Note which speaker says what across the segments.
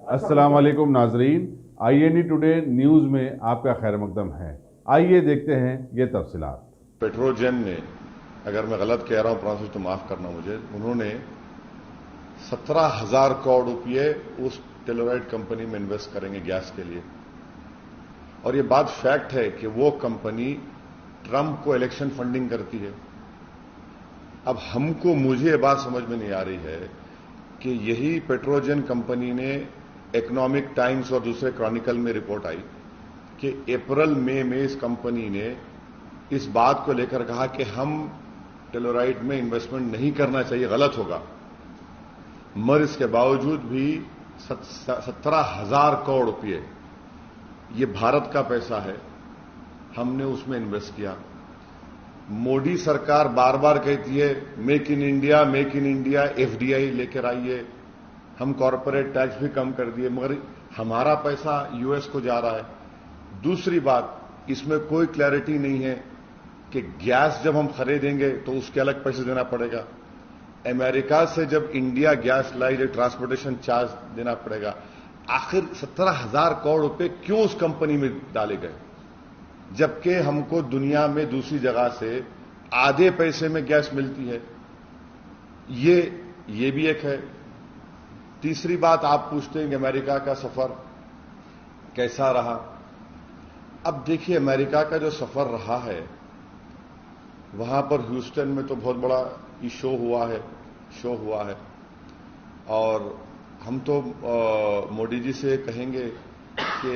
Speaker 1: अस्सलाम वालेकुम नाजरीन, INE टुडे न्यूज़ में आपका खैर मकदम है। आइए देखते हैं ये तफसीलात।
Speaker 2: पेट्रोजेन ने, अगर मैं गलत कह रहा हूं प्रोसेस तो माफ करना मुझे, उन्होंने 17,000 करोड़ रुपए उस टेलोराइट कंपनी में इन्वेस्ट करेंगे गैस के लिए। और ये बात फैक्ट है कि वो कंपनी ट्रंप को इलेक्शन फंडिंग करती है। अब मुझे ये बात समझ में नहीं आ रही है कि यही पेट्रोजेन कंपनी ने इकोनॉमिक टाइम्स और दूसरे क्रॉनिकल में रिपोर्ट आई कि अप्रैल मई में इस कंपनी ने इस बात को लेकर कहा कि हम टेलोराइट में इन्वेस्टमेंट नहीं करना चाहिए, गलत होगा, मगर इसके बावजूद भी 17,000 करोड़ रुपए, ये भारत का पैसा है, हमने उसमें इन्वेस्ट किया। मोदी सरकार बार बार कहती है मेक इन इंडिया, FDI लेकर आइए, हम कॉरपोरेट टैक्स भी कम कर दिए, मगर हमारा पैसा US को जा रहा है। दूसरी बात, इसमें कोई क्लैरिटी नहीं है कि गैस जब हम खरीदेंगे तो उसके अलग पैसे देना पड़ेगा, अमेरिका से जब इंडिया गैस लाई तो ट्रांसपोर्टेशन चार्ज देना पड़ेगा। आखिर 17,000 करोड़ रुपए क्यों उस कंपनी में डाले गए, जबकि हमको दुनिया में दूसरी जगह से आधे पैसे में गैस मिलती है? ये भी एक है। तीसरी बात, आप पूछते हैं कि अमेरिका का सफर कैसा रहा। अब देखिए, अमेरिका का जो सफर रहा है, वहां पर ह्यूस्टन में तो बहुत बड़ा शो हुआ है। और हम तो मोदी जी से कहेंगे कि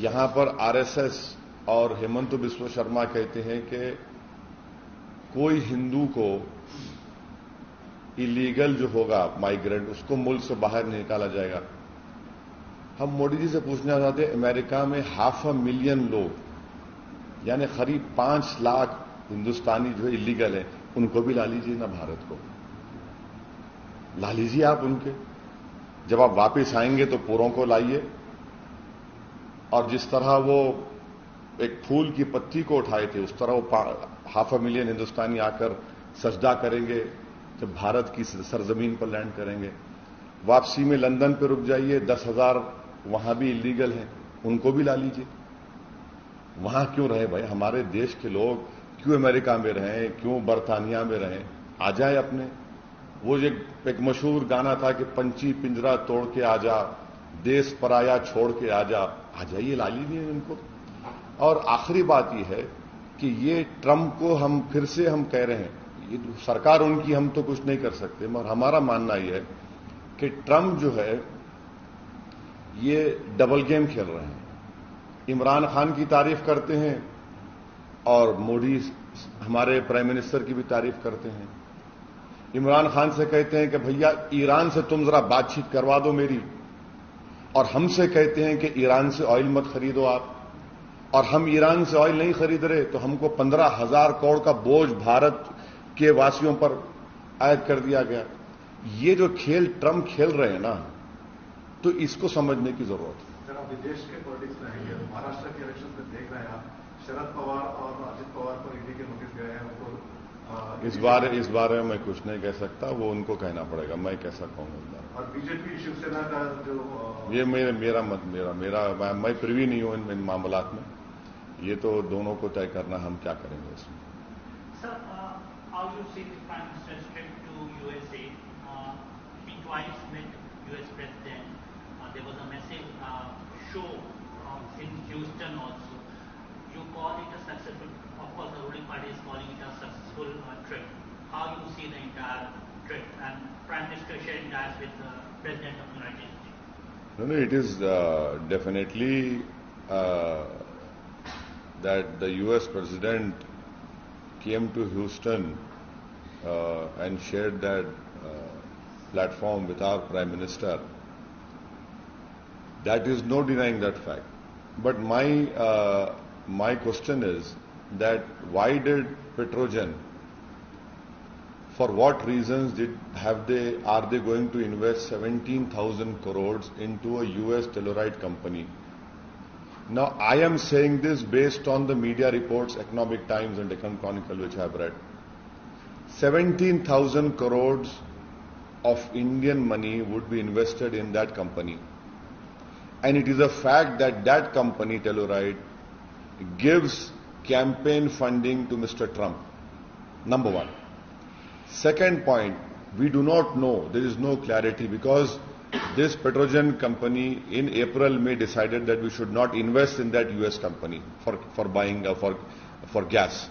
Speaker 2: यहां पर RSS और हेमंत बिस्वा शर्मा कहते हैं कि कोई हिंदू को इलीगल जो होगा माइग्रेंट, उसको मुल्क से बाहर नहीं निकाला जाएगा। हम मोदी जी से पूछना चाहते हैं, अमेरिका में 500,000 लोग, यानी करीब 5 लाख हिंदुस्तानी जो इलीगल है, उनको भी ला लीजिए ना, भारत को ला लीजिए आप उनके। जब आप वापस आएंगे तो पूरों को लाइए। और जिस तरह वो एक फूल की पत्ती को उठाए थे, उस तरह वो 500,000 हिंदुस्तानी आकर सजदा करेंगे जब भारत की सरजमीन पर लैंड करेंगे। वापसी में लंदन पे रुक जाइए, 10,000 वहां भी इलीगल हैं, उनको भी ला लीजिए। वहां क्यों रहे भाई? हमारे देश के लोग क्यों अमेरिका में रहें, क्यों बर्तानिया में रहें? आ जाए अपने। वो एक मशहूर गाना था कि पंछी पिंजरा तोड़ के आ जा, देश पराया छोड़ के आ जाइए, ला लीजिए इनको। और आखिरी बात यह है कि ये ट्रंप को हम फिर से कह रहे हैं, ये सरकार उनकी, हम तो कुछ नहीं कर सकते, मगर हमारा मानना यह है कि ट्रंप जो है ये डबल गेम खेल रहे हैं। इमरान खान की तारीफ करते हैं और मोदी हमारे प्राइम मिनिस्टर की भी तारीफ करते हैं। इमरान खान से कहते हैं कि भैया ईरान से तुम जरा बातचीत करवा दो मेरी, और हमसे कहते हैं कि ईरान से ऑयल मत खरीदो आप, और हम ईरान से ऑयल नहीं खरीद रहे तो हमको 15,000 करोड़ का बोझ भारत के वासियों पर आयद कर दिया गया। ये जो खेल ट्रंप खेल रहे हैं ना, तो इसको समझने की जरूरत है।
Speaker 3: सर, आप विदेश के पॉलिटिक्स में आएंगे, महाराष्ट्र के इलेक्शन में देख रहे हैं आप, शरद पवार और अजित पवार को ईडी के नोटिस गए हैं, उनको
Speaker 2: इस बारे में मैं कुछ नहीं कह सकता, वो उनको कहना पड़ेगा, मैं कैसा कहूंगा।
Speaker 3: और बीजेपी शिवसेना का जो
Speaker 2: ये मैं प्रिवी नहीं हूं इन मामलात में, ये तो दोनों को तय करना हम क्या करेंगे इसमें।
Speaker 4: Sir, how you see the Prime Minister's trip to USA? He twice met US President. There was a massive show in Houston also. You call it a successful, of course the ruling party is calling it a successful trip. How you see the entire trip and Prime Minister sharing that with the President of the United States?
Speaker 2: No, it is definitely that the US President came to Houston and shared that platform with our Prime Minister. That is no denying that fact. But my question is that why did Petrogen, for what reasons are they going to invest 17,000 crores into a US Telluride company? Now, I am saying this based on the media reports, Economic Times and Deccan Chronicle, which I have read. 17,000 crores of Indian money would be invested in that company. And it is a fact that that company, Telluride, gives campaign funding to Mr. Trump. Number one. Second point, we do not know, there is no clarity, because this Petrogen company in April, May decided that we should not invest in that US company for buying for gas.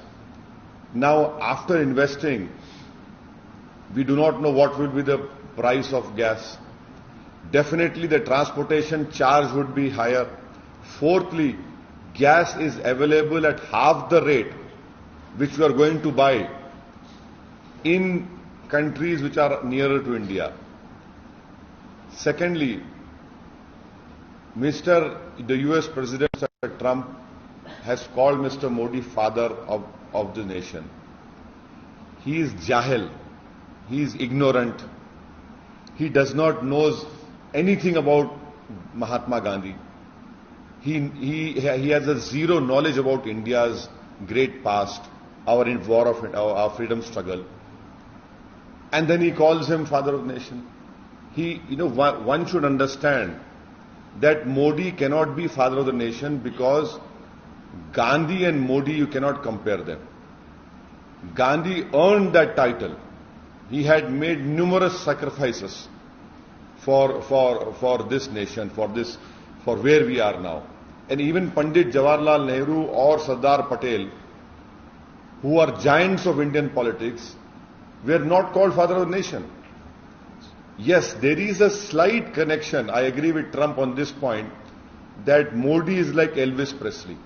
Speaker 2: Now, after investing, we do not know what will be the price of gas. Definitely the transportation charge would be higher. Fourthly, gas is available at half the rate which we are going to buy in countries which are nearer to India. Secondly, the US President Mr. Trump has called Mr. Modi father of the nation. He is jahil. He is ignorant. He does not know anything about Mahatma Gandhi. He has a zero knowledge about India's great past, our war of our freedom struggle. And then he calls him father of the nation. One should understand that Modi cannot be father of the nation because Gandhi and Modi, you cannot compare them. Gandhi earned that title. He had made numerous sacrifices for this nation, for where we are now. And even Pandit Jawaharlal Nehru or Sardar Patel, who are giants of Indian politics, were not called father of the nation. Yes, there is a slight connection. I agree with Trump on this point, that Modi is like Elvis Presley.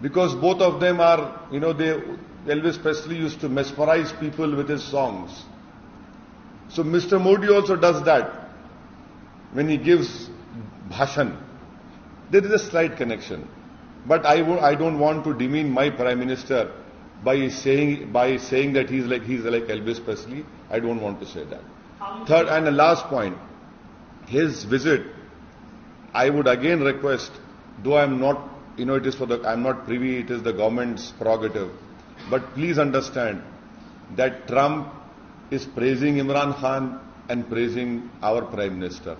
Speaker 2: Because both of them are, Elvis Presley used to mesmerize people with his songs. So Mr. Modi also does that when he gives bhashan. There is a slight connection. But I don't want to demean my Prime Minister by saying that he's like Elvis Presley. I don't want to say that. Third and the last point, his visit, I would again request, though I'm not, I'm not privy, it is the government's prerogative, but please understand that Trump is praising Imran Khan and praising our Prime Minister.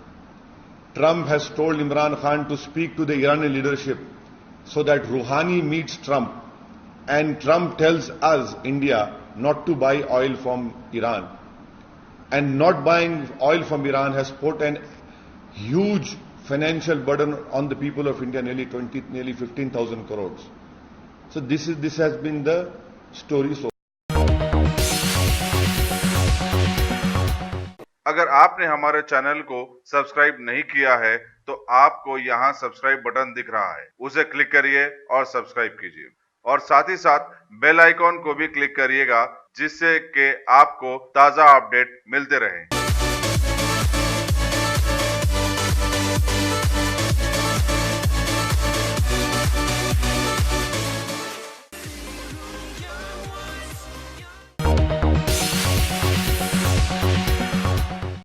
Speaker 2: Trump has told Imran Khan to speak to the Iranian leadership so that Rouhani meets Trump, and Trump tells us, India, not to buy oil from Iran. And not buying oil from Iran has put a huge financial burden on the people of India, nearly 15,000 crores. So this has been the story so.
Speaker 1: अगर आपने हमारे channel को subscribe नहीं किया है तो आपको यहाँ सब्सक्राइब बटन दिख रहा है, उसे क्लिक करिए और सब्सक्राइब कीजिए और साथ ही साथ बेल आइकॉन को भी क्लिक करिएगा जिससे कि आपको ताजा अपडेट मिलते रहें।